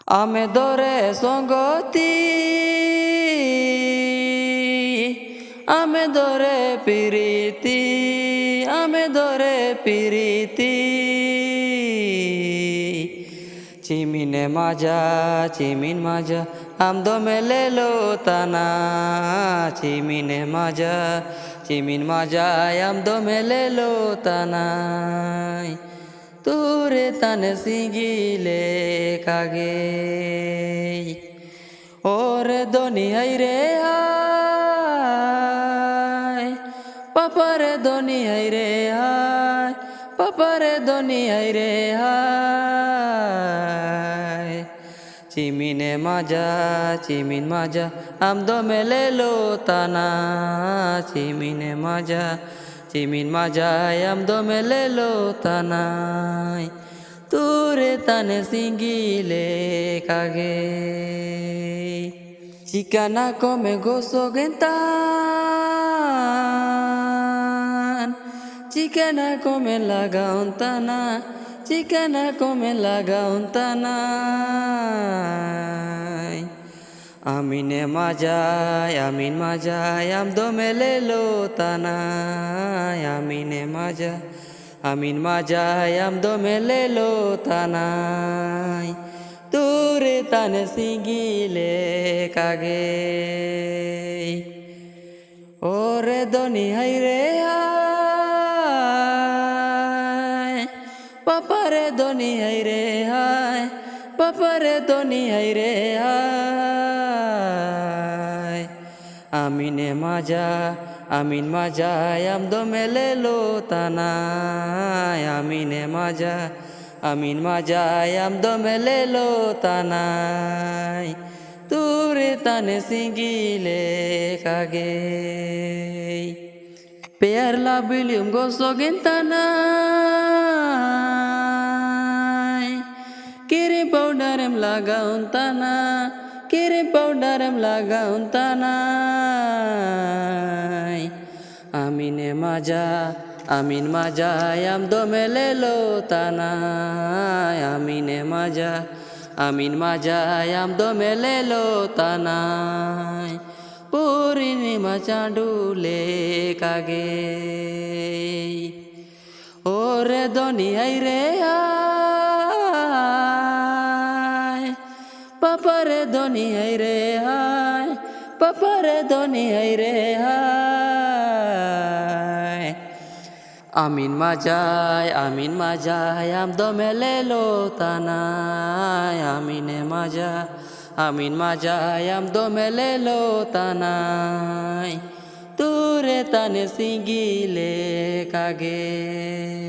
আমে দরে সঙ্গতি আমে দরে পিরিতি আমে দরে পিরিতি চিমিনে মাজা চিমিন মাজা আমদো মেলেলো তানা চিমিনে মাজা চিমিন মাজা আমদো মেলেলো তানাই তোরে তানে সিঙ্গিলে কাগে ওরে দনি হাই রে হায় পাপারে দনি হাই রে হায় পাপারে দনি হাই রে হায় চিমিনে মাজা চিমিন মাজা আমদো মেলেলো তানা চিমিনে মাজা চিমিন মাজা আমদো মেলেলো তানাই তোরে তানে সিঙ্গিলে কাগে চিকানা কমে গোসো গেন্তান চিকানা কমে লাগাউন তানা চিকানা কমে লাগাউন তানা আমিনে মাজায় আমিন মাজায় আমদো মেলেলো তানাই আমিনে মাজা আমিন মাজায় আমদো মেলেলো তানাই তোরে তানে সিঙ্গিলে কাগে ওরে দনি হাই রে হায় পাপারে দনি হাই রে হায় পাপারে দনি হাই রে হায় আমিনে মাজা আমিন মাজা আমদো মেলেলো তানাই আমিনে মাজা আমিন মাজা আমদো মেলেলো তানাই তোরে তানে সিঙ্গিলে কাগে পেয়ার লাবিলিম গোসো গেন্তানাই কিরি পাউডারেম লাগাউন তানা কিরি পাউডারেম লাগাউন তানাই আমিনে মাজা আমিন মাজা আমদো মেলেলো তানাই আমিনে মাজা আমিন মাজা আমদো মেলেলো তানাই পূর্ণিমা চাঁদুলে কাগে ওরে দনি হাই রে হায় পাপারে দনি হাই রে হায় পাপারে দনি হাই রে হায় আমিন মাজায় আমদো মেলেলো তানাই আমিনে মাজা আমিন মাজায় আমদো মেলেলো তানাই তোরে তানে সিঙ্গিলে কাগে।